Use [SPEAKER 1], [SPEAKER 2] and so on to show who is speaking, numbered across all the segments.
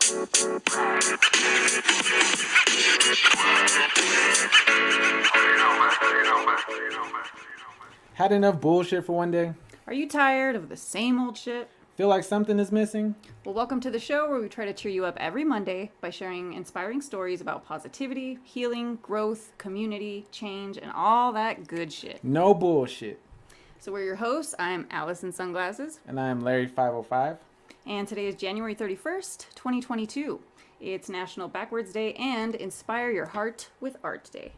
[SPEAKER 1] Had enough bullshit for one day?
[SPEAKER 2] Are you tired of the same old shit?
[SPEAKER 1] Feel like something is missing?
[SPEAKER 2] Well, welcome to the show where we try to cheer you up every Monday by sharing inspiring stories about positivity, healing, growth, community, change, and all that good shit.
[SPEAKER 1] No bullshit.
[SPEAKER 2] So we're your hosts. I'm Alice in Sunglasses.
[SPEAKER 1] And I am Larry 505.
[SPEAKER 2] And today is January 31st, 2022. It's National Backwards Day and Inspire Your Heart with Art Day.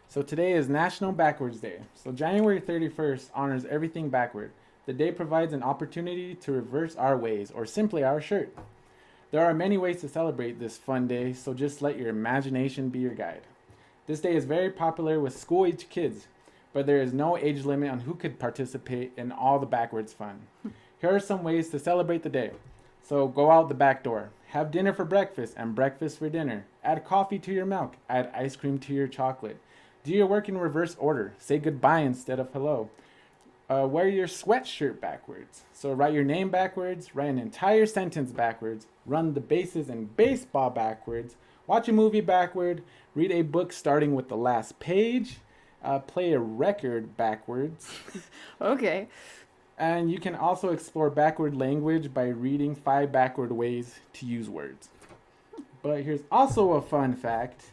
[SPEAKER 1] So today is National Backwards Day. So January 31st honors everything backward. The day provides an opportunity to reverse our ways, or simply our shirt. There are many ways to celebrate this fun day, so just let your imagination be your guide. This day is very popular with school-age kids, but there is no age limit on who could participate in all the backwards fun. Here are some ways to celebrate the day. So go out the back door. Have dinner for breakfast and breakfast for dinner. Add coffee to your milk. Add ice cream to your chocolate. Do your work in reverse order. Say goodbye instead of hello. Wear your sweatshirt backwards. So write your name backwards, write an entire sentence backwards, run the bases in baseball backwards, watch a movie backward, read a book starting with the last page, play a record backwards.
[SPEAKER 2] Okay.
[SPEAKER 1] And you can also explore backward language by reading 5 backward ways to use words. But here's also a fun fact.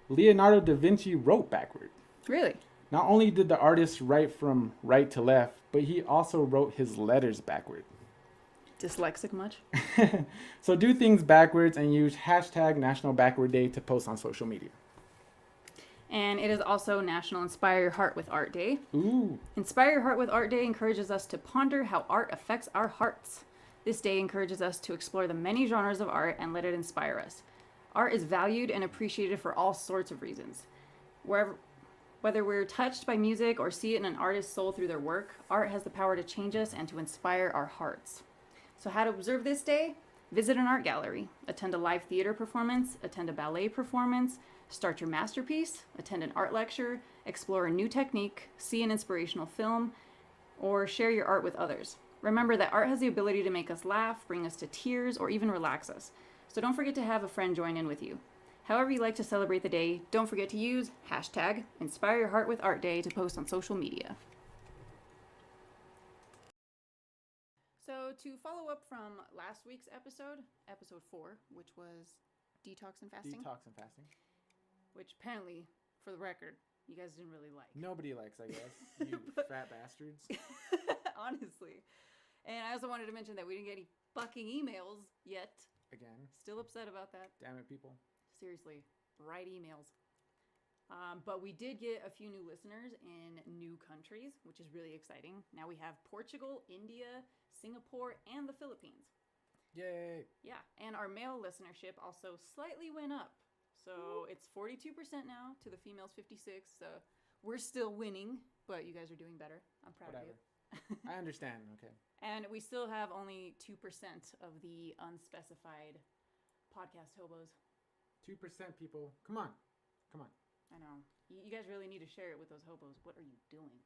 [SPEAKER 1] Leonardo da Vinci wrote backward.
[SPEAKER 2] Really?
[SPEAKER 1] Not only did the artist write from right to left, but he also wrote his letters backward.
[SPEAKER 2] Dyslexic much?
[SPEAKER 1] So do things backwards and use hashtag National Backward Day to post on social media.
[SPEAKER 2] And it is also National Inspire Your Heart with Art Day.
[SPEAKER 1] Ooh.
[SPEAKER 2] Inspire Your Heart with Art Day encourages us to ponder how art affects our hearts. This day encourages us to explore the many genres of art and let it inspire us. Art is valued and appreciated for all sorts of reasons. Whether we're touched by music or see it in an artist's soul through their work, art has the power to change us and to inspire our hearts. So how to observe this day? Visit an art gallery, attend a live theater performance, attend a ballet performance, start your masterpiece, attend an art lecture, explore a new technique, see an inspirational film, or share your art with others. Remember that art has the ability to make us laugh, bring us to tears, or even relax us. So don't forget to have a friend join in with you. However you like to celebrate the day, don't forget to use hashtag Inspire Your Heart with Art Day to post on social media. So to follow up from last week's episode 4, which was Detox and Fasting.
[SPEAKER 1] Detox and fasting.
[SPEAKER 2] Which apparently, for the record, you guys didn't really like.
[SPEAKER 1] Nobody likes, I guess. You fat bastards.
[SPEAKER 2] Honestly. And I also wanted to mention that we didn't get any fucking emails yet.
[SPEAKER 1] Again.
[SPEAKER 2] Still upset about that.
[SPEAKER 1] Damn it, people.
[SPEAKER 2] Seriously, write emails. But we did get a few new listeners in new countries, which is really exciting. Now we have Portugal, India, Singapore, and the Philippines.
[SPEAKER 1] Yay.
[SPEAKER 2] Yeah, and our male listenership also slightly went up. So it's 42% now to the females 56. So we're still winning, but you guys are doing better. I'm proud of you.
[SPEAKER 1] I understand, okay.
[SPEAKER 2] And we still have only 2% of the unspecified podcast hobos.
[SPEAKER 1] 2% people. Come on.
[SPEAKER 2] I know. You guys really need to share it with those hobos. What are you doing?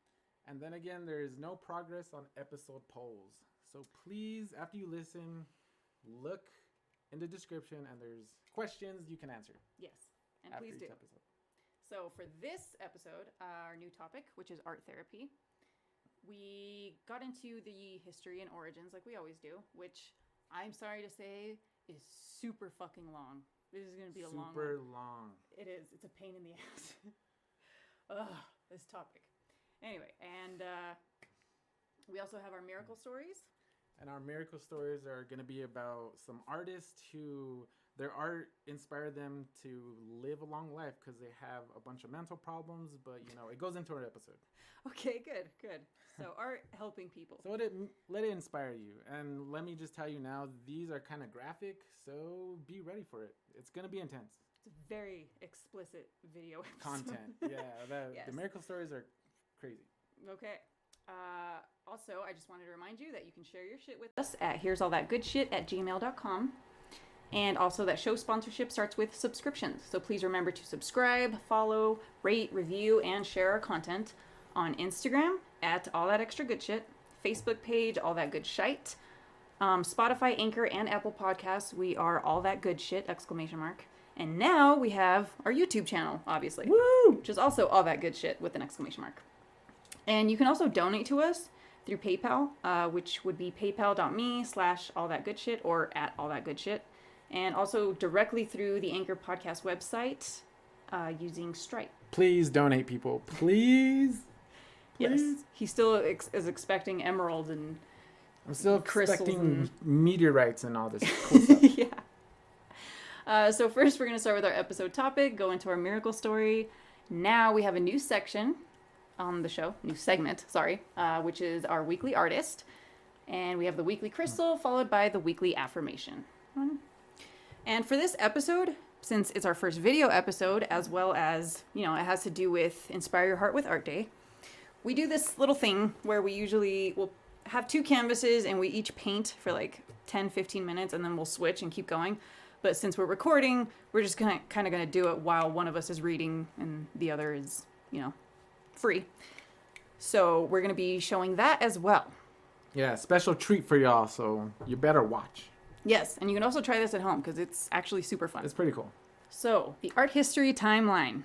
[SPEAKER 1] And then again, there is no progress on episode polls. So please, after you listen, look in the description and there's questions you can answer.
[SPEAKER 2] Yes, and please do.
[SPEAKER 1] Episode.
[SPEAKER 2] So for this episode, our new topic, which is art therapy, we got into the history and origins like we always do, which I'm sorry to say is super fucking long. This is going to be a long one.
[SPEAKER 1] Super long.
[SPEAKER 2] It is. It's a pain in the ass. Ugh, this topic. Anyway, and we also have our miracle stories.
[SPEAKER 1] And our miracle stories are going to be about some artists who their art inspired them to live a long life because they have a bunch of mental problems, but it goes into our episode.
[SPEAKER 2] Okay, good. So art helping people.
[SPEAKER 1] So let it inspire you. And let me just tell you now, these are kind of graphic, so be ready for it. It's going to be intense.
[SPEAKER 2] It's a very explicit video episode.
[SPEAKER 1] Content. Yeah,
[SPEAKER 2] Yes.
[SPEAKER 1] The miracle stories are crazy.
[SPEAKER 2] Okay. Also, I just wanted to remind you that you can share your shit with us at here'sallthatgoodshit@gmail.com. And also that show sponsorship starts with subscriptions. So please remember to subscribe, follow, rate, review, and share our content on Instagram at All That Extra Good Shit, Facebook page All That Good Shite, Spotify, Anchor, and Apple Podcasts, we are All That Good Shit! ! And now we have our YouTube channel, obviously.
[SPEAKER 1] Woo!
[SPEAKER 2] Which is also All That Good Shit! With an exclamation mark. And you can also donate to us through PayPal, which would be paypal.me/allthatgoodshit or @allthatgoodshit. And also directly through the Anchor Podcast website using Stripe.
[SPEAKER 1] Please donate, people. Please.
[SPEAKER 2] Yes. He still is expecting emeralds and
[SPEAKER 1] I'm still
[SPEAKER 2] crystals
[SPEAKER 1] expecting meteorites and all this cool stuff.
[SPEAKER 2] Yeah. So first we're going to start with our episode topic, go into our miracle story. Now we have a new section on the show, new segment, which is our weekly artist. And we have the weekly crystal followed by the weekly affirmation. And for this episode, since it's our first video episode, as well as, it has to do with Inspire Your Heart with Art Day, we do this little thing where we usually will have 2 canvases and we each paint for like 10-15 minutes and then we'll switch and keep going. But since we're recording, we're just kind of going to do it while one of us is reading and the other is, free. So we're going to be showing that as well.
[SPEAKER 1] Yeah, special treat for y'all, so you better watch.
[SPEAKER 2] Yes, and you can also try this at home because it's actually super fun.
[SPEAKER 1] It's pretty cool.
[SPEAKER 2] So, the art history timeline.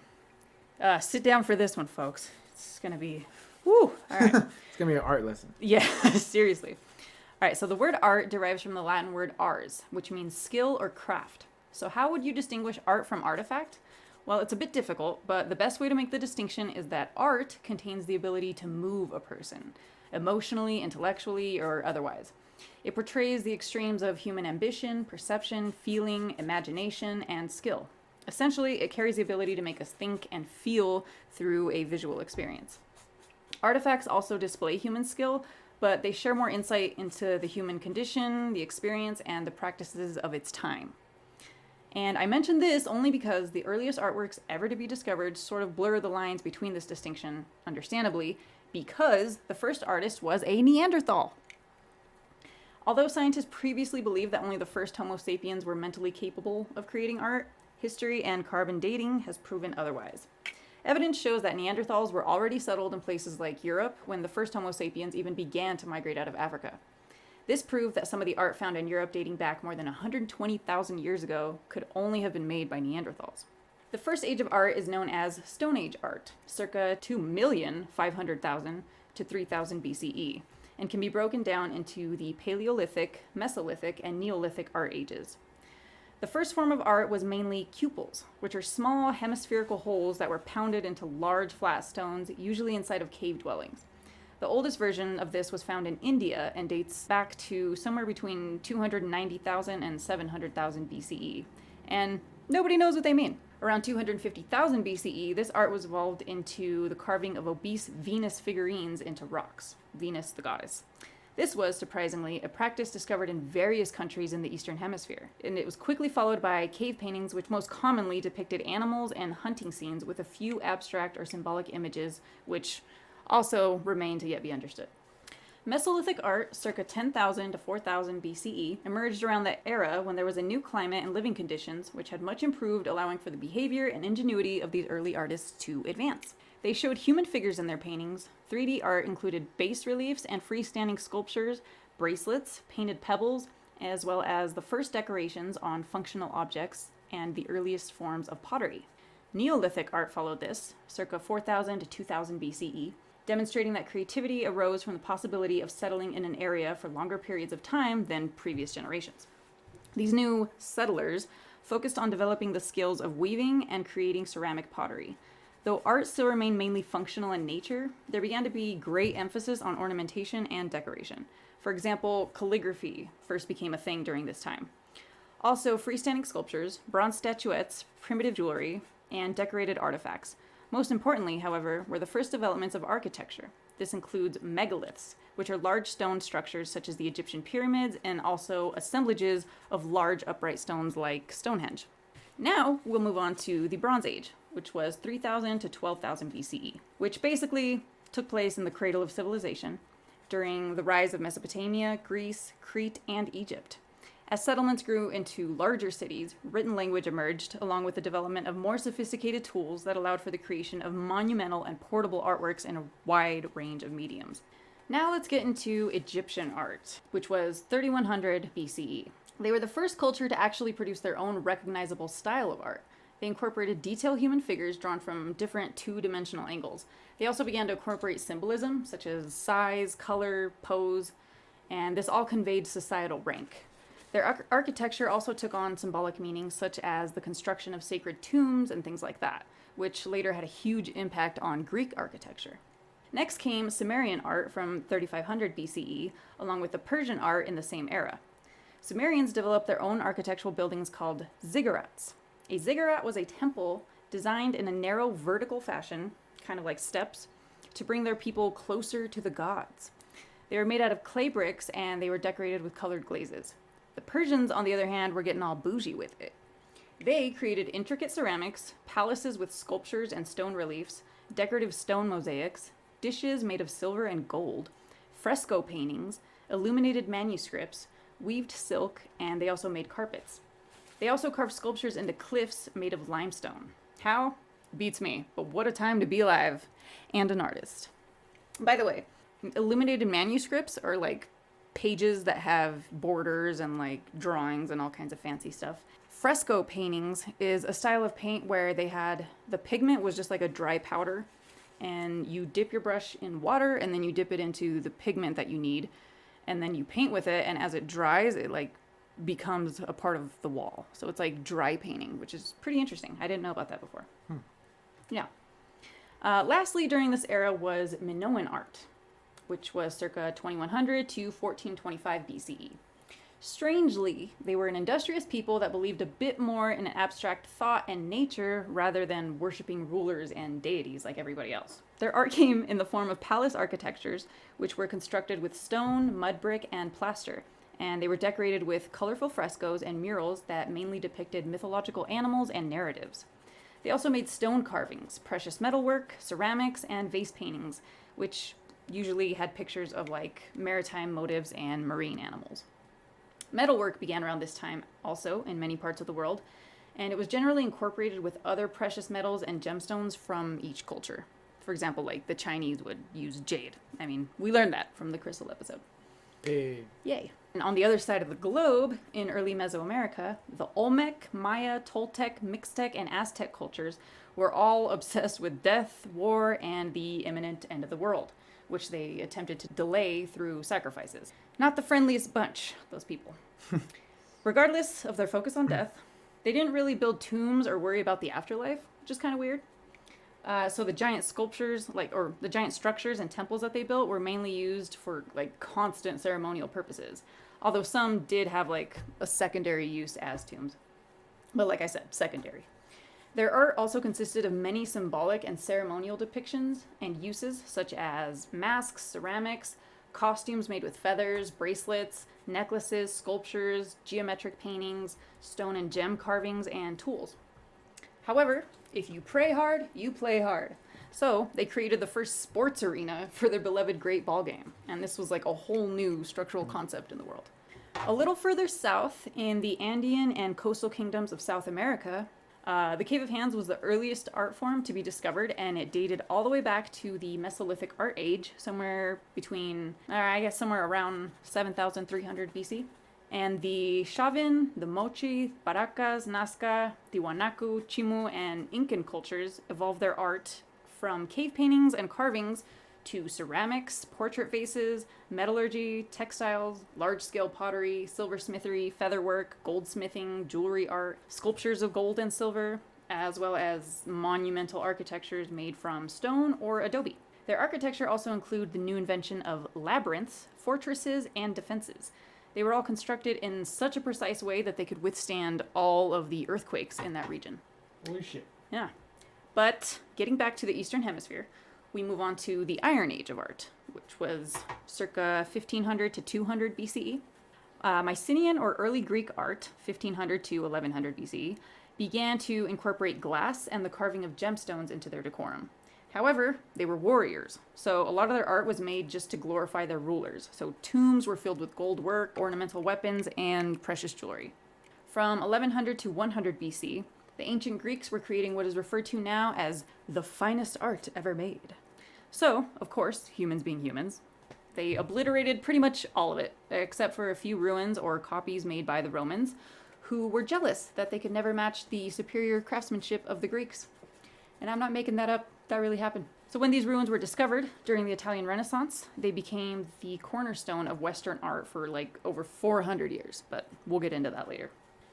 [SPEAKER 2] Sit down for this one, folks. It's going to be... Woo! All right.
[SPEAKER 1] It's going to be an art lesson.
[SPEAKER 2] Yeah, seriously. All right, so the word art derives from the Latin word ars, which means skill or craft. So how would you distinguish art from artifact? Well, it's a bit difficult, but the best way to make the distinction is that art contains the ability to move a person, emotionally, intellectually, or otherwise. It portrays the extremes of human ambition, perception, feeling, imagination, and skill. Essentially, it carries the ability to make us think and feel through a visual experience. Artifacts also display human skill, but they share more insight into the human condition, the experience, and the practices of its time. And I mention this only because the earliest artworks ever to be discovered sort of blur the lines between this distinction, understandably, because the first artist was a Neanderthal. Although scientists previously believed that only the first Homo sapiens were mentally capable of creating art, history and carbon dating has proven otherwise. Evidence shows that Neanderthals were already settled in places like Europe when the first Homo sapiens even began to migrate out of Africa. This proved that some of the art found in Europe dating back more than 120,000 years ago could only have been made by Neanderthals. The first age of art is known as Stone Age art, circa 2,500,000 to 3000 BCE, and can be broken down into the Paleolithic, Mesolithic, and Neolithic art ages. The first form of art was mainly cupels, which are small hemispherical holes that were pounded into large flat stones, usually inside of cave dwellings. The oldest version of this was found in India and dates back to somewhere between 290,000 and 700,000 BCE. And nobody knows what they mean. Around 250,000 BCE, this art was evolved into the carving of obese Venus figurines into rocks. Venus, the goddess. This was, surprisingly, a practice discovered in various countries in the Eastern Hemisphere, and it was quickly followed by cave paintings which most commonly depicted animals and hunting scenes with a few abstract or symbolic images, which also remain to yet be understood. Mesolithic art, circa 10,000 to 4,000 BCE, emerged around that era when there was a new climate and living conditions which had much improved, allowing for the behavior and ingenuity of these early artists to advance. They showed human figures in their paintings. 3D art included bas reliefs and freestanding sculptures, bracelets, painted pebbles, as well as the first decorations on functional objects and the earliest forms of pottery. Neolithic art followed this, circa 4,000 to 2,000 BCE, demonstrating that creativity arose from the possibility of settling in an area for longer periods of time than previous generations. These new settlers focused on developing the skills of weaving and creating ceramic pottery. Though art still remained mainly functional in nature, there began to be great emphasis on ornamentation and decoration. For example, calligraphy first became a thing during this time. Also, freestanding sculptures, bronze statuettes, primitive jewelry, and decorated artifacts. Most importantly, however, were the first developments of architecture. This includes megaliths, which are large stone structures such as the Egyptian pyramids, and also assemblages of large upright stones like Stonehenge. Now, we'll move on to the Bronze Age, which was 3,000 to 12,000 BCE, which basically took place in the cradle of civilization during the rise of Mesopotamia, Greece, Crete, and Egypt. As settlements grew into larger cities, written language emerged, along with the development of more sophisticated tools that allowed for the creation of monumental and portable artworks in a wide range of mediums. Now let's get into Egyptian art, which was 3100 BCE. They were the first culture to actually produce their own recognizable style of art. They incorporated detailed human figures drawn from different two-dimensional angles. They also began to incorporate symbolism, such as size, color, pose, and this all conveyed societal rank. Their architecture also took on symbolic meanings, such as the construction of sacred tombs and things like that, which later had a huge impact on Greek architecture. Next came Sumerian art from 3500 BCE, along with the Persian art in the same era. Sumerians developed their own architectural buildings called ziggurats. A ziggurat was a temple designed in a narrow vertical fashion, kind of like steps, to bring their people closer to the gods. They were made out of clay bricks and they were decorated with colored glazes. The Persians, on the other hand, were getting all bougie with it. They created intricate ceramics, palaces with sculptures and stone reliefs, decorative stone mosaics, dishes made of silver and gold, fresco paintings, illuminated manuscripts, weaved silk, and they also made carpets. They also carved sculptures into cliffs made of limestone. How? Beats me, but what a time to be alive and an artist. By the way, illuminated manuscripts are like pages that have borders and like drawings and all kinds of fancy stuff. Fresco paintings is a style of paint where they had the pigment was just like a dry powder, and you dip your brush in water and then you dip it into the pigment that you need, and then you paint with it, and as it dries, it like becomes a part of the wall. So it's like dry painting, which is pretty interesting. I didn't know about that before. Yeah. Lastly, during this era was Minoan art, which was circa 2100 to 1425 BCE. Strangely, they were an industrious people that believed a bit more in abstract thought and nature rather than worshipping rulers and deities like everybody else. Their art came in the form of palace architectures, which were constructed with stone, mud brick, and plaster, and they were decorated with colorful frescoes and murals that mainly depicted mythological animals and narratives. They also made stone carvings, precious metalwork, ceramics, and vase paintings, which usually had pictures of like maritime motifs and marine animals. Metalwork began around this time also in many parts of the world, and it was generally incorporated with other precious metals and gemstones from each culture. For example, like the Chinese would use jade. I mean, we learned that from the crystal episode.
[SPEAKER 1] Hey.
[SPEAKER 2] Yay. And on the other side of the globe, in early Mesoamerica, the OLMEC, Maya, TOLTEC, MIXTEC, and AZTEC cultures were all obsessed with death, war, and the imminent end of the world, which they attempted to delay through sacrifices. Not the friendliest bunch, those people. Regardless of their focus on death, they didn't really build tombs or worry about the afterlife, which is kind of weird. So the giant sculptures, the giant structures and temples that they built were mainly used for like constant ceremonial purposes. Although some did have like a secondary use as tombs. But like I said, secondary. Their art also consisted of many symbolic and ceremonial depictions and uses, such as masks, ceramics, costumes made with feathers, bracelets, necklaces, sculptures, geometric paintings, stone and gem carvings, and tools. However, if you pray hard, you play hard. So they created the first sports arena for their beloved Great Ball Game, and this was like a whole new structural concept in the world. A little further south, in the Andean and coastal kingdoms of South America, the Cave of Hands was the earliest art form to be discovered, and it dated all the way back to the Mesolithic art age, somewhere around 7,300 BC. And the Chavin, the Mochi, Baracas, Nazca, Tiwanaku, Chimu, and Incan cultures evolved their art from cave paintings and carvings to ceramics, portrait vases, metallurgy, textiles, large-scale pottery, silversmithery, featherwork, goldsmithing, jewelry art, sculptures of gold and silver, as well as monumental architectures made from stone or adobe. Their architecture also included the new invention of labyrinths, fortresses, and defenses. They were all constructed in such a precise way that they could withstand all of the earthquakes in that region.
[SPEAKER 1] Holy shit.
[SPEAKER 2] Yeah. But getting back to the Eastern Hemisphere, we move on to the Iron Age of art, which was circa 1500 to 200 BCE. Mycenaean or early Greek art, 1500 to 1100 BCE, began to incorporate glass and the carving of gemstones into their decorum. However, they were warriors, so a lot of their art was made just to glorify their rulers. So tombs were filled with gold work, ornamental weapons, and precious jewelry. From 1100 to 100 BC, the ancient Greeks were creating what is referred to now as the finest art ever made. So, of course, humans being humans, They obliterated pretty much all of it, except for a few ruins or copies made by the Romans, who were jealous that they could never match the superior craftsmanship of the Greeks. And I'm not making that up, that really happened. So when these ruins were discovered during the Italian Renaissance, they became the cornerstone of Western art for like over 400 years, but we'll get into that later.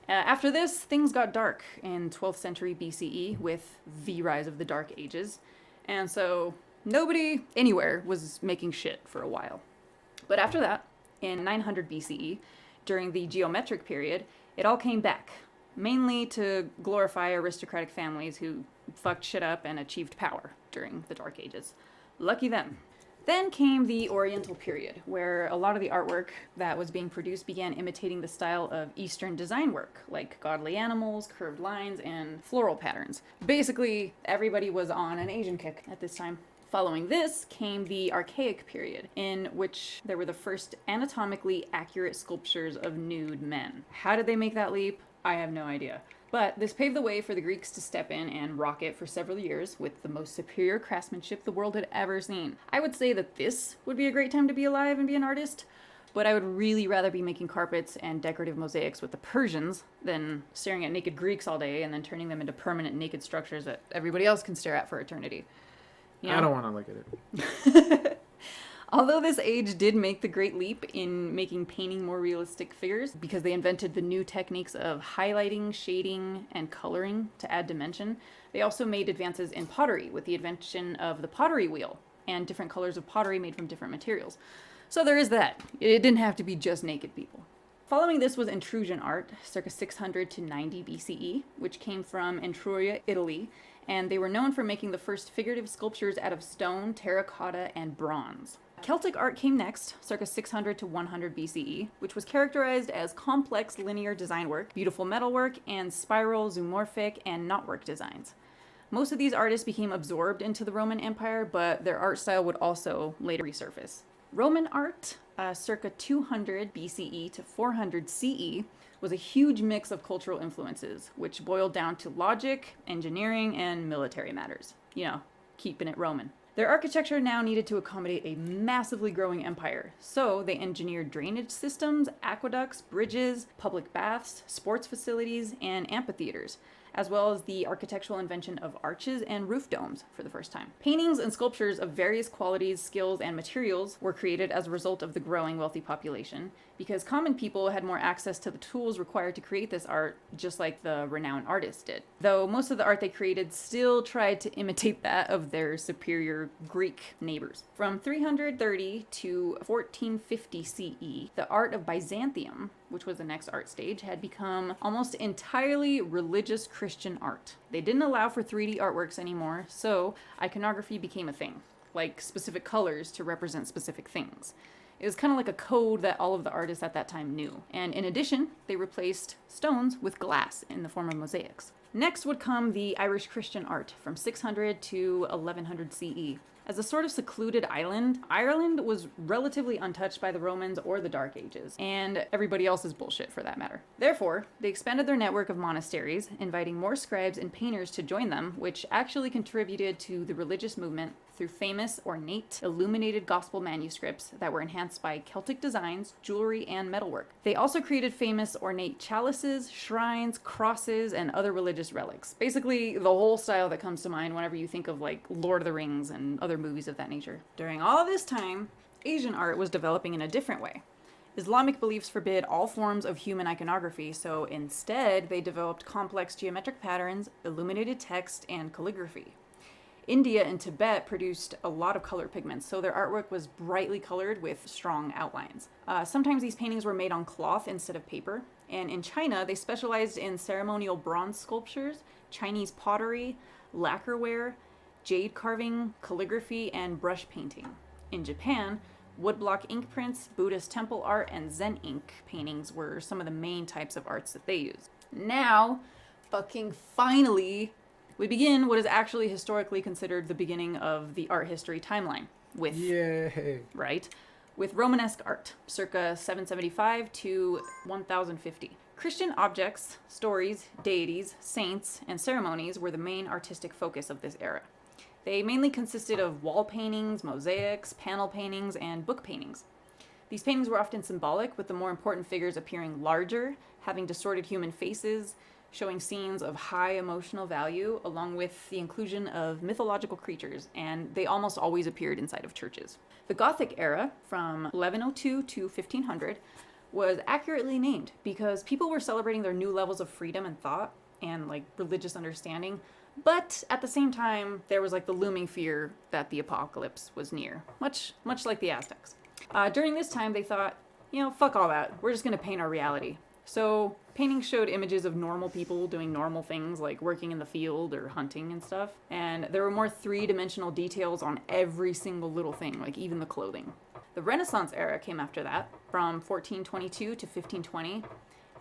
[SPEAKER 2] After this, things got dark in 12th century BCE with the rise of the Dark Ages, and so nobody anywhere was making shit for a while. But after that, in 900 BCE, during the geometric period, it all came back, mainly to glorify aristocratic families who fucked shit up and achieved power during the Dark Ages. Lucky them. Then came the Oriental period, where a lot of the artwork that was being produced began imitating the style of Eastern design work, like godly animals, curved lines, and floral patterns. Basically, everybody was on an Asian kick at this time. Following this came the Archaic period, in which there were the first anatomically accurate sculptures of nude men. How did they make that leap? I have no idea. But this paved the way for the Greeks to step in and rock it for several years with the most superior craftsmanship the world had ever seen. I would say that this would be a great time to be alive and be an artist, but I would really rather be making carpets and decorative mosaics with the Persians than staring at naked Greeks all day and then turning them into permanent naked structures that everybody else can stare at for eternity. You know?
[SPEAKER 1] I don't want to look at it.
[SPEAKER 2] Although this age did make the great leap in making painting more realistic figures because they invented the new techniques of highlighting, shading, and coloring to add dimension, they also made advances in pottery with the invention of the pottery wheel and different colors of pottery made from different materials. So there is that. It didn't have to be just naked people. Following this was intrusion art, circa 600 to 90 BCE, which came from Etruria, Italy, and they were known for making the first figurative sculptures out of stone, terracotta, and bronze. Celtic art came next, circa 600 to 100 BCE, which was characterized as complex linear design work, beautiful metalwork, and spiral, zoomorphic, and knotwork designs. Most of these artists became absorbed into the Roman Empire, but their art style would also later resurface. Roman art, circa 200 BCE to 400 CE, was a huge mix of cultural influences, which boiled down to logic, engineering, and military matters. You know, keeping it Roman. Their architecture now needed to accommodate a massively growing empire, so they engineered drainage systems, aqueducts, bridges, public baths, sports facilities, and amphitheaters, as well as the architectural invention of arches and roof domes for the first time. Paintings and sculptures of various qualities, skills, and materials were created as a result of the growing wealthy population, because common people had more access to the tools required to create this art, just like the renowned artists did. Though most of the art they created still tried to imitate that of their superior Greek neighbors. From 330 to 1450 CE, the art of Byzantium, which was the next art stage, had become almost entirely religious Christian art. They didn't allow for 3D artworks anymore, so iconography became a thing, like specific colors to represent specific things. It was kind of like a code that all of the artists at that time knew. And in addition, they replaced stones with glass in the form of mosaics. Next would come the Irish Christian art from 600 to 1100 CE. As a sort of secluded island, Ireland was relatively untouched by the Romans or the Dark Ages, and everybody else's bullshit for that matter. Therefore, they expanded their network of monasteries, inviting more scribes and painters to join them, which actually contributed to the religious movement through famous, ornate, illuminated gospel manuscripts that were enhanced by Celtic designs, jewelry, and metalwork. They also created famous ornate chalices, shrines, crosses, and other religious relics. Basically, the whole style that comes to mind whenever you think of like Lord of the Rings and other movies of that nature. During all of this time, Asian art was developing in a different way. Islamic beliefs forbid all forms of human iconography, so instead they developed complex geometric patterns, illuminated text, and calligraphy. India and Tibet produced a lot of color pigments, so their artwork was brightly colored with strong outlines. Sometimes these paintings were made on cloth instead of paper, and in China they specialized in ceremonial bronze sculptures, Chinese pottery, lacquerware, jade carving, calligraphy, and brush painting. In Japan, woodblock ink prints, Buddhist temple art, and Zen ink paintings were some of the main types of arts that they used. Now, fucking finally, we begin what is actually historically considered the beginning of the art history timeline with,
[SPEAKER 1] Yay.
[SPEAKER 2] right, with Romanesque art, circa 775 to 1050. Christian objects, stories, deities, saints, and ceremonies were the main artistic focus of this era. They mainly consisted of wall paintings, mosaics, panel paintings, and book paintings. These paintings were often symbolic, with the more important figures appearing larger, having distorted human faces, showing scenes of high emotional value, along with the inclusion of mythological creatures, and they almost always appeared inside of churches. The Gothic era, from 1102 to 1500, was accurately named because people were celebrating their new levels of freedom and thought and like religious understanding, but at the same time, there was like the looming fear that the apocalypse was near, much like the Aztecs. During this time, they thought, fuck all that. We're just going to paint our reality. So paintings showed images of normal people doing normal things like working in the field or hunting and stuff. And there were more three-dimensional details on every single little thing, like even the clothing. The Renaissance era came after that, from 1422 to 1520.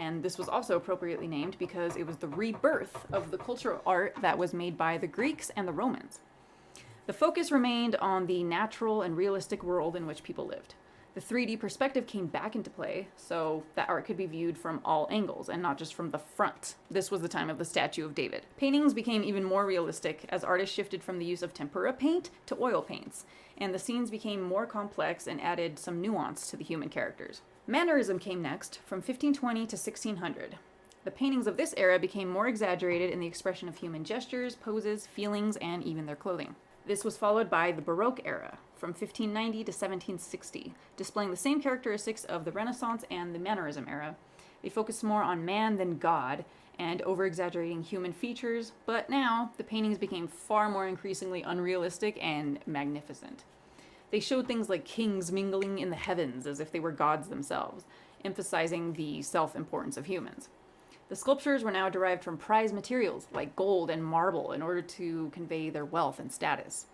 [SPEAKER 2] And this was also appropriately named because it was the rebirth of the cultural art that was made by the Greeks and the Romans. The focus remained on the natural and realistic world in which people lived. The 3D perspective came back into play, so that art could be viewed from all angles and not just from the front. This was the time of the statue of David. Paintings became even more realistic as artists shifted from the use of tempera paint to oil paints, and the scenes became more complex and added some nuance to the human characters. Mannerism came next, from 1520 to 1600. The paintings of this era became more exaggerated in the expression of human gestures, poses, feelings, and even their clothing. This was followed by the Baroque era, from 1590 to 1760, displaying the same characteristics of the Renaissance and the Mannerism era. They focused more on man than God, and over-exaggerating human features, but now the paintings became far more increasingly unrealistic and magnificent. They showed things like kings mingling in the heavens as if they were gods themselves, emphasizing the self-importance of humans. The sculptures were now derived from prized materials like gold and marble in order to convey their wealth and status.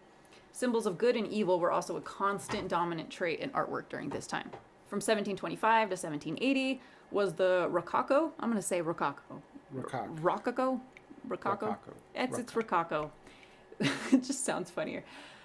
[SPEAKER 2] Symbols of good and evil were also a constant dominant trait in artwork during this time. From 1725 to 1780 was the Rococo. I'm going to say Rococo. Rococo? Rococo? It's Rococo. It just sounds funnier.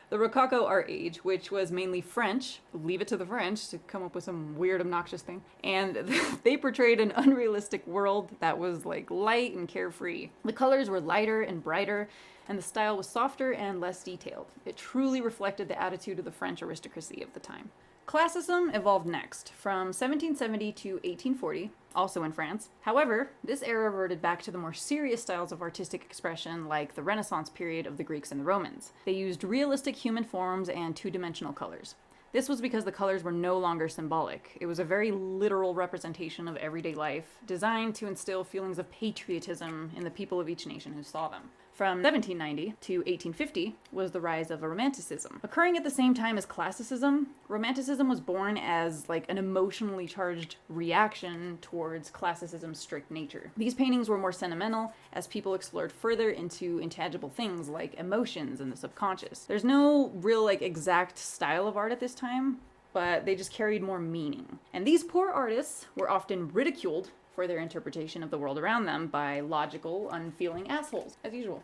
[SPEAKER 2] The Rococo art age, which was mainly French, leave it to the French to come up with some weird, obnoxious thing, and they portrayed an unrealistic world that was like light and carefree. The colors were lighter and brighter, and the style was softer and less detailed. It truly reflected the attitude of the French aristocracy of the time. Classicism evolved next, from 1770 to 1840, also in France. However, this era reverted back to the more serious styles of artistic expression like the Renaissance period of the Greeks and the Romans. They used realistic human forms and two-dimensional colors. This was because the colors were no longer symbolic. It was a very literal representation of everyday life, designed to instill feelings of patriotism in the people of each nation who saw them. From 1790 to 1850 was the rise of Romanticism. Occurring at the same time as Classicism, Romanticism was born as like an emotionally charged reaction towards Classicism's strict nature. These paintings were more sentimental as people explored further into intangible things like emotions and the subconscious. There's no real like exact style of art at this time, but they just carried more meaning. And these poor artists were often ridiculed for their interpretation of the world around them by logical, unfeeling assholes, as usual.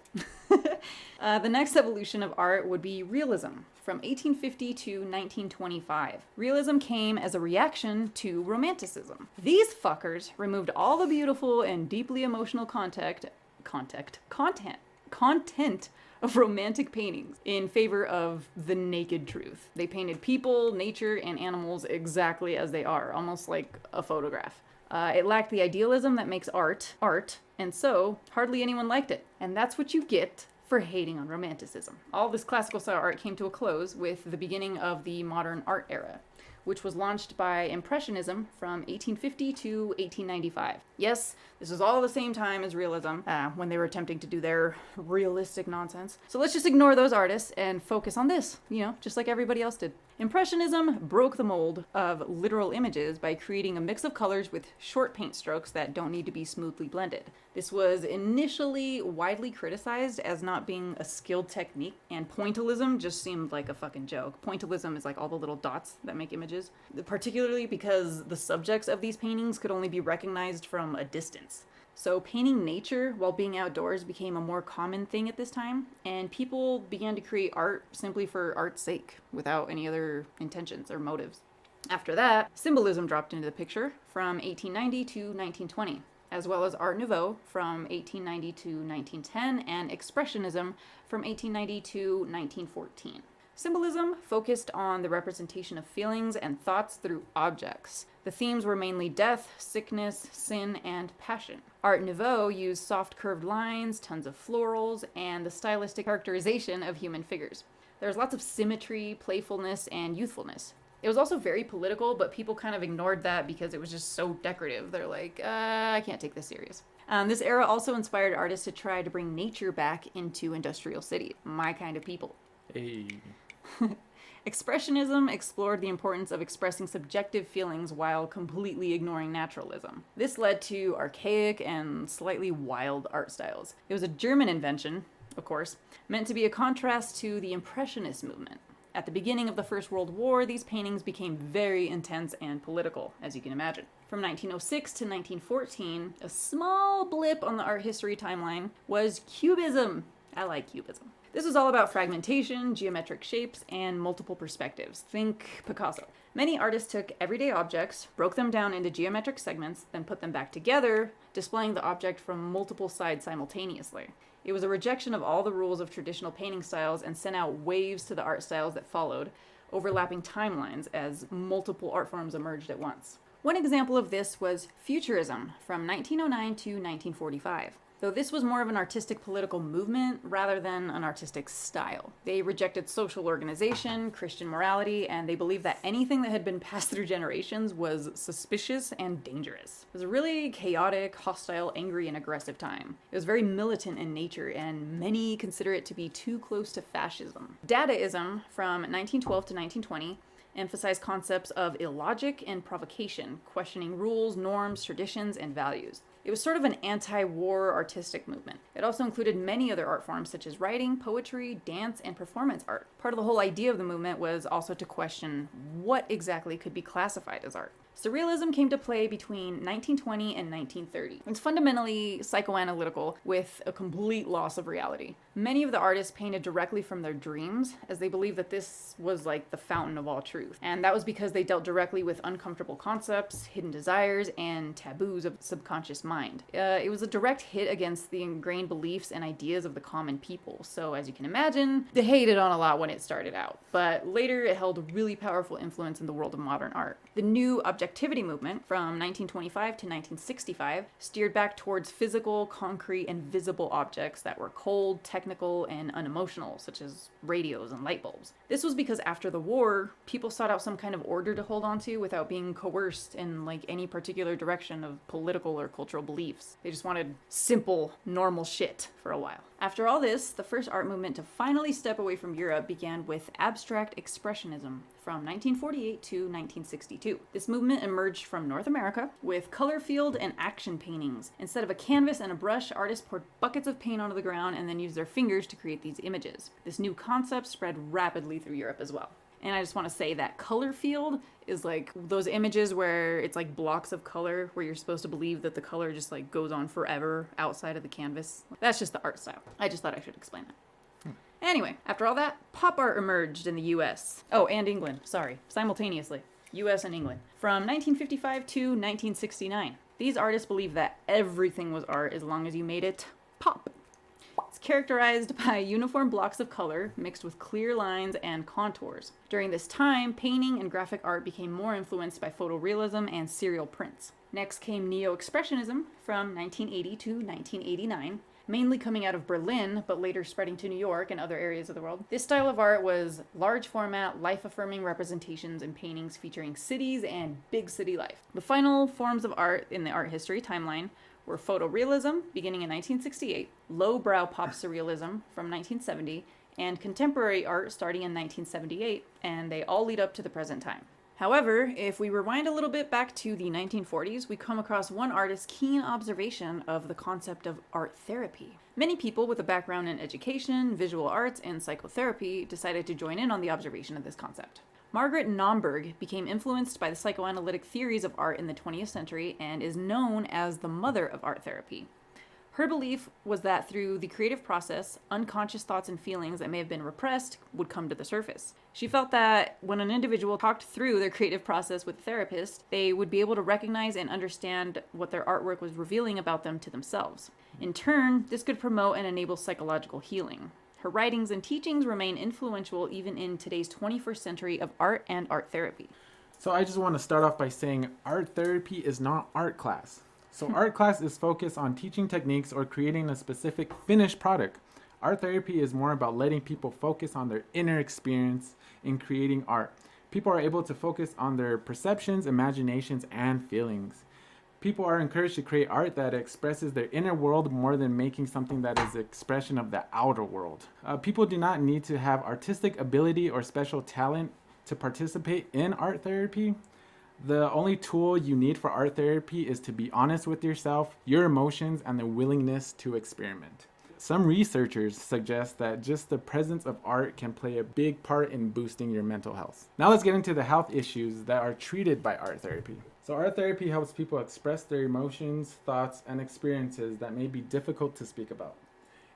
[SPEAKER 2] The next evolution of art would be realism, from 1850 to 1925. Realism came as a reaction to Romanticism. These fuckers removed all the beautiful and deeply emotional content of romantic paintings in favor of the naked truth. They painted people, nature, and animals exactly as they are, almost like a photograph. It lacked the idealism that makes art, and so hardly anyone liked it. And that's what you get for hating on Romanticism. All this classical style art came to a close with the beginning of the modern art era, which was launched by Impressionism from 1850 to 1895. Yes, this is all the same time as realism, when they were attempting to do their realistic nonsense. So let's just ignore those artists and focus on this, just like everybody else did. Impressionism broke the mold of literal images by creating a mix of colors with short paint strokes that don't need to be smoothly blended. This was initially widely criticized as not being a skilled technique, and pointillism just seemed like a fucking joke. Pointillism is like all the little dots that make images, particularly because the subjects of these paintings could only be recognized from a distance. So painting nature while being outdoors became a more common thing at this time, and people began to create art simply for art's sake, without any other intentions or motives. After that, symbolism dropped into the picture from 1890 to 1920. as well as Art Nouveau from 1890 to 1910 and Expressionism from 1890 to 1914. Symbolism focused on the representation of feelings and thoughts through objects. The themes were mainly death, sickness, sin, and passion. Art Nouveau used soft curved lines, tons of florals, and the stylistic characterization of human figures. There was lots of symmetry, playfulness, and youthfulness. It was also very political, but people kind of ignored that because it was just so decorative. They're like, I can't take this serious. This era also inspired artists to try to bring nature back into industrial cities. My kind of people.
[SPEAKER 1] Hey.
[SPEAKER 2] Expressionism explored the importance of expressing subjective feelings while completely ignoring naturalism. This led to archaic and slightly wild art styles. It was a German invention, of course, meant to be a contrast to the Impressionist movement. At the beginning of the First World War, these paintings became very intense and political, as you can imagine. From 1906 to 1914, a small blip on the art history timeline was Cubism. I like Cubism. This was all about fragmentation, geometric shapes, and multiple perspectives. Think Picasso. Many artists took everyday objects, broke them down into geometric segments, then put them back together, displaying the object from multiple sides simultaneously. It was a rejection of all the rules of traditional painting styles and sent out waves to the art styles that followed, overlapping timelines as multiple art forms emerged at once. One example of this was Futurism from 1909 to 1945. Though this was more of an artistic political movement rather than an artistic style. They rejected social organization, Christian morality, and they believed that anything that had been passed through generations was suspicious and dangerous. It was a really chaotic, hostile, angry, and aggressive time. It was very militant in nature, and many consider it to be too close to fascism. Dadaism from 1912 to 1920 emphasized concepts of illogic and provocation, questioning rules, norms, traditions, and values. It was sort of an anti-war artistic movement. It also included many other art forms such as writing, poetry, dance, and performance art. Part of the whole idea of the movement was also to question what exactly could be classified as art. Surrealism came to play between 1920 and 1930. It's fundamentally psychoanalytical with a complete loss of reality. Many of the artists painted directly from their dreams as they believed that this was like the fountain of all truth. And that was because they dealt directly with uncomfortable concepts, hidden desires, and taboos of the subconscious mind. It was a direct hit against the ingrained beliefs and ideas of the common people. So as you can imagine, they hated on a lot when it started out. But later it held a really powerful influence in the world of modern art. The new objectivity movement from 1925 to 1965 steered back towards physical, concrete, and visible objects that were cold, technical, and unemotional, such as radios and light bulbs. This was because after the war, people sought out some kind of order to hold on to without being coerced in like any particular direction of political or cultural beliefs. They just wanted simple, normal shit for a while. After all this, the first art movement to finally step away from Europe began with abstract expressionism from 1948 to 1962. This movement emerged from North America with color field and action paintings. Instead of a canvas and a brush, artists poured buckets of paint onto the ground and then used their fingers to create these images. This new concept spread rapidly through Europe as well. And I just want to say that color field is like those images where it's like blocks of color where you're supposed to believe that the color just like goes on forever outside of the canvas. That's just the art style. I just thought I should explain that. Anyway, after all that, pop art emerged in the US. Oh, and England, sorry, simultaneously. US and England. From 1955 to 1969. These artists believed that everything was art as long as you made it pop. It's characterized by uniform blocks of color mixed with clear lines and contours. During this time, painting and graphic art became more influenced by photorealism and serial prints. Next came Neo-Expressionism from 1980 to 1989, mainly coming out of Berlin, but later spreading to New York and other areas of the world. This style of art was large format, life-affirming representations and paintings featuring cities and big city life. The final forms of art in the art history timeline were photorealism, beginning in 1968, lowbrow pop surrealism from 1970, and contemporary art starting in 1978, and they all lead up to the present time. However, if we rewind a little bit back to the 1940s, we come across one artist's keen observation of the concept of art therapy. Many people with a background in education, visual arts, and psychotherapy decided to join in on the observation of this concept. Margaret NOUMBURG became influenced by the psychoanalytic theories of art in the 20th century and is known as the mother of art therapy. Her belief was that through the creative process, unconscious thoughts and feelings that may have been repressed would come to the surface. She felt that when an individual talked through their creative process with a therapist, they would be able to recognize and understand what their artwork was revealing about them to themselves. In turn, this could promote and enable psychological healing. Her writings and teachings remain influential even in today's 21st century of art and art therapy.
[SPEAKER 1] So I just want to start off by saying art therapy is not art class. So art class is focused on teaching techniques or creating a specific finished product. Art therapy is more about letting people focus on their inner experience in creating art. People are able to focus on their perceptions, imaginations, and feelings. People are encouraged to create art that expresses their inner world more than making something that is an expression of the outer world. People do not need to have artistic ability or special talent to participate in art therapy. The only tool you need for art therapy is to be honest with yourself, your emotions, and the willingness to experiment. Some researchers suggest that just the presence of art can play a big part in boosting your mental health. Now let's get into the health issues that are treated by art therapy. So art therapy helps people express their emotions, thoughts, and experiences that may be difficult to speak about.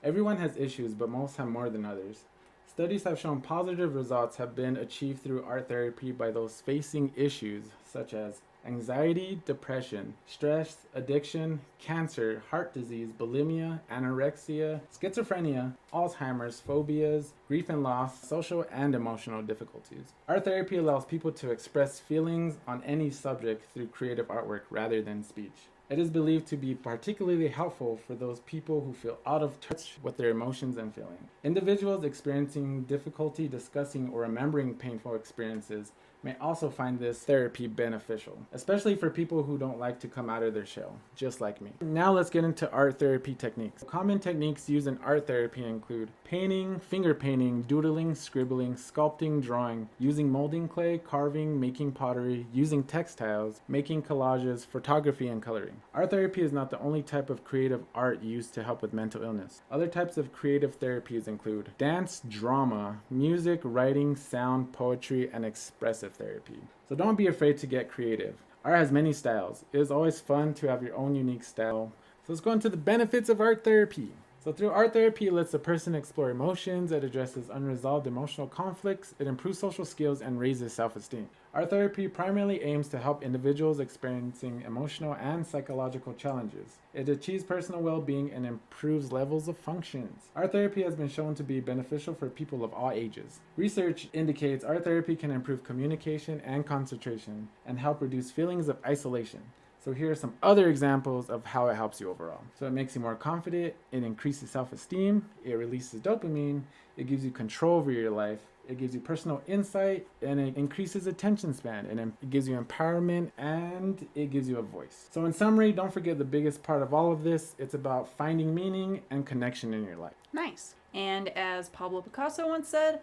[SPEAKER 1] Everyone has issues, but most have more than others. Studies have shown positive results have been achieved through art therapy by those facing issues such as anxiety, depression, stress, addiction, cancer, heart disease, bulimia, anorexia, schizophrenia, Alzheimer's, phobias, grief and loss, social and emotional difficulties. Art therapy allows people to express feelings on any subject through creative artwork rather than speech. It is believed to be particularly helpful for those people who feel out of touch with their emotions and feelings. Individuals experiencing difficulty discussing or remembering painful experiences may also find this therapy beneficial, especially for people who don't like to come out of their shell, just like me. Now let's get into art therapy techniques. Common techniques used in art therapy include painting, finger painting, doodling, scribbling, sculpting, drawing, using molding clay, carving, making pottery, using textiles, making collages, photography, and coloring. Art therapy is not the only type of creative art used to help with mental illness. Other types of creative therapies include dance, drama, music, writing, sound, poetry, and expressive therapy. So don't be afraid to get creative. Art has many styles. It is always fun to have your own unique style. So let's go into the benefits of art therapy. So through art therapy, it lets a person explore emotions, it addresses unresolved emotional conflicts, it improves social skills, and raises self-esteem. Art therapy primarily aims to help individuals experiencing emotional and psychological challenges. It achieves personal well-being and improves levels of functions. Art therapy has been shown to be beneficial for people of all ages. Research indicates art therapy can improve communication and concentration and help reduce feelings of isolation. So here are some other examples of how it helps you overall. So it makes you more confident, it increases self-esteem, it releases dopamine, it gives you control over your life, it gives you personal insight, and it increases attention span, and it gives you empowerment, and it gives you a voice. So in summary, don't forget the biggest part of all of this, it's about finding meaning and connection in your life.
[SPEAKER 2] Nice. And as Pablo Picasso once said,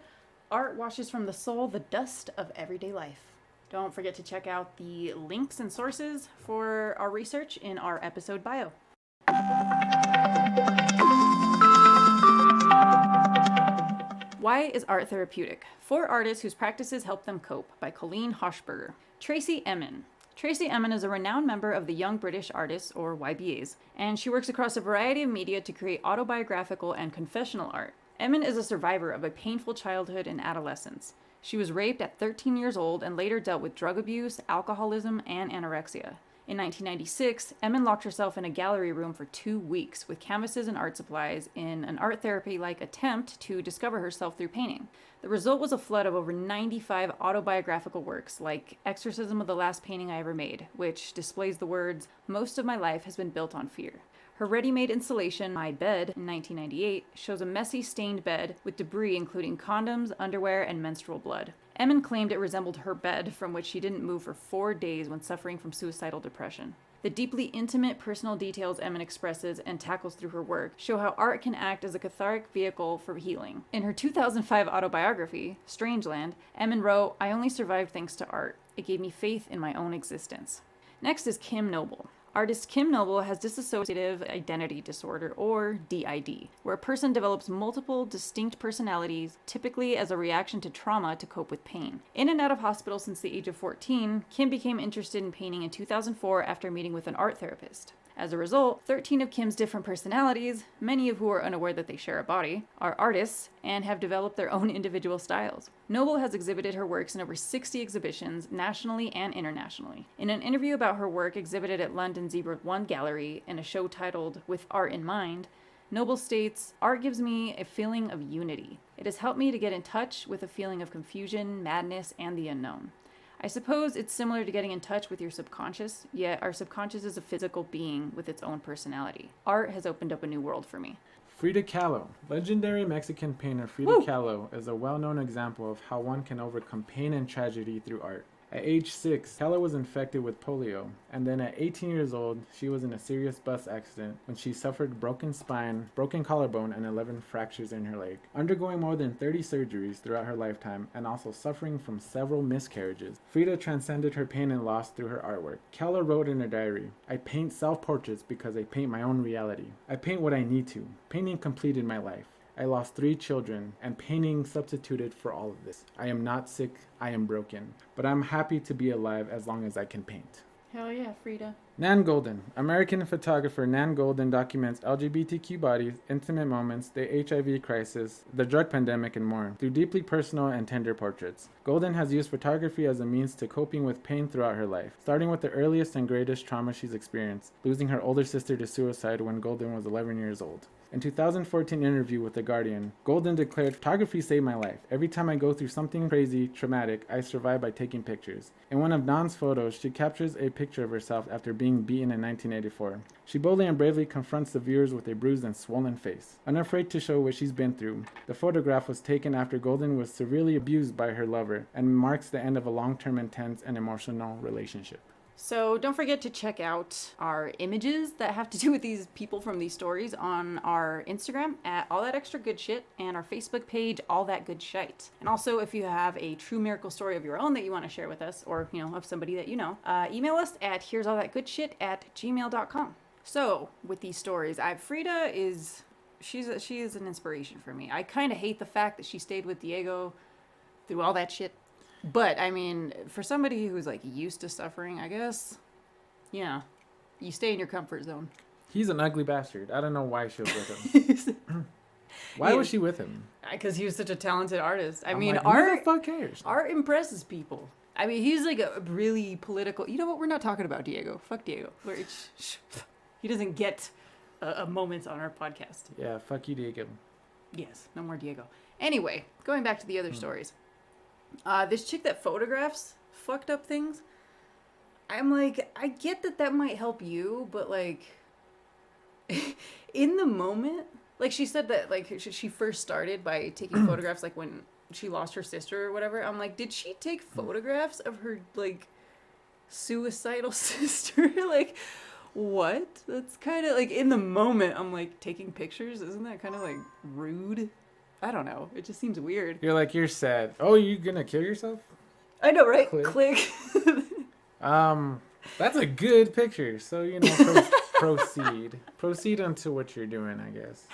[SPEAKER 2] art washes from the soul the dust of everyday life. Don't forget to check out the links and sources for our research in our episode bio. Why is art therapeutic? 4 artists whose practices help them cope by Colleen Hochberger. Tracy Emin. Tracy Emin is a renowned member of the Young British Artists, or YBAs, and she works across a variety of media to create autobiographical and confessional art. Emin is a survivor of a painful childhood and adolescence. She was raped at 13 years old and later dealt with drug abuse, alcoholism, and anorexia. In 1996, Emin locked herself in a gallery room for 2 weeks with canvases and art supplies in an art therapy-like attempt to discover herself through painting. The result was a flood of over 95 autobiographical works like Exorcism of the Last Painting I Ever Made, which displays the words, "Most of my life has been built on fear." Her ready-made installation, My Bed, in 1998, shows a messy, stained bed with debris including condoms, underwear, and menstrual blood. Emin claimed it resembled her bed, from which she didn't move for 4 days when suffering from suicidal depression. The deeply intimate personal details Emin expresses and tackles through her work show how art can act as a cathartic vehicle for healing. In her 2005 autobiography, Strangeland, Emin wrote, "I only survived thanks to art. It gave me faith in my own existence." Next is Kim Noble. Artist Kim Noble has dissociative identity disorder, or DID, where a person develops multiple distinct personalities, typically as a reaction to trauma to cope with pain. In and out of hospital since the age of 14, Kim became interested in painting in 2004 after meeting with an art therapist. As a result, 13 of Kim's different personalities, many of who are unaware that they share a body, are artists and have developed their own individual styles. Noble has exhibited her works in over 60 exhibitions, nationally and internationally. In an interview about her work exhibited at London Zebra 1 Gallery in a show titled With Art in Mind, Noble states, "Art gives me a feeling of unity. It has helped me to get in touch with a feeling of confusion, madness, and the unknown. I suppose it's similar to getting in touch with your subconscious, yet our subconscious is a physical being with its own personality. Art has opened up a new world for me."
[SPEAKER 1] Frida Kahlo. Legendary Mexican painter Frida Kahlo is a well-known example of how one can overcome pain and tragedy through art. At age 6, Kahlo was infected with polio, and then at 18 years old, she was in a serious bus accident when she suffered broken spine, broken collarbone, and 11 fractures in her leg. Undergoing more than 30 surgeries throughout her lifetime and also suffering from several miscarriages, Frida transcended her pain and loss through her artwork. Kahlo wrote in her diary, "I paint self-portraits because I paint my own reality. I paint what I need to. Painting completed my life. I lost 3 children, and painting substituted for all of this. I am not sick, I am broken. But I'm happy to be alive as long as I can paint."
[SPEAKER 2] Hell yeah, Frida.
[SPEAKER 1] Nan Goldin. American photographer Nan Goldin documents LGBTQ bodies, intimate moments, the HIV crisis, the drug pandemic, and more, through deeply personal and tender portraits. Goldin has used photography as a means to coping with pain throughout her life, starting with the earliest and greatest trauma she's experienced, losing her older sister to suicide when Goldin was 11 years old. In 2014 interview with The Guardian, Goldin declared, "Photography saved my life. Every time I go through something crazy, traumatic, I survive by taking pictures." In one of Nan's photos, she captures a picture of herself after being beaten in 1984. She boldly and bravely confronts the viewers with a bruised and swollen face. Unafraid to show what she's been through, the photograph was taken after Goldin was severely abused by her lover and marks the end of a long-term intense and emotional relationship.
[SPEAKER 2] So don't forget to check out our images that have to do with these people from these stories on our Instagram at All That Extra Good Shit and our Facebook page, All That Good Shite. And also, if you have a true miracle story of your own that you want to share with us, or, of somebody that you know, email us at here'sallthatgoodshit@gmail.com. So, with these stories, Frida is, she is an inspiration for me. I kind of hate the fact that she stayed with Diego through all that shit. But, for somebody who's, used to suffering, I guess, you stay in your comfort zone.
[SPEAKER 1] He's an ugly bastard. I don't know why she was with him. Why was she with him?
[SPEAKER 2] Because he was such a talented artist.
[SPEAKER 1] Who
[SPEAKER 2] art,
[SPEAKER 1] the fuck cares?
[SPEAKER 2] Art impresses people. He's, a really political... You know what? We're not talking about Diego. Fuck Diego. He doesn't get a moment on our podcast.
[SPEAKER 1] Yeah, fuck you, Diego.
[SPEAKER 2] Yes, no more Diego. Anyway, going back to the other stories. This chick that photographs fucked up things, I'm like, I get that might help you, but in the moment, she said that she first started by taking photographs when she lost her sister or whatever. I'm like, did she take photographs of her suicidal sister? What? That's kind of in the moment. I'm taking pictures. Isn't that kind of rude? I don't know. It just seems weird.
[SPEAKER 1] You're sad. Oh, you gonna kill yourself?
[SPEAKER 2] I know, right? Click.
[SPEAKER 1] That's a good picture. So, proceed. Proceed onto what you're doing, I guess.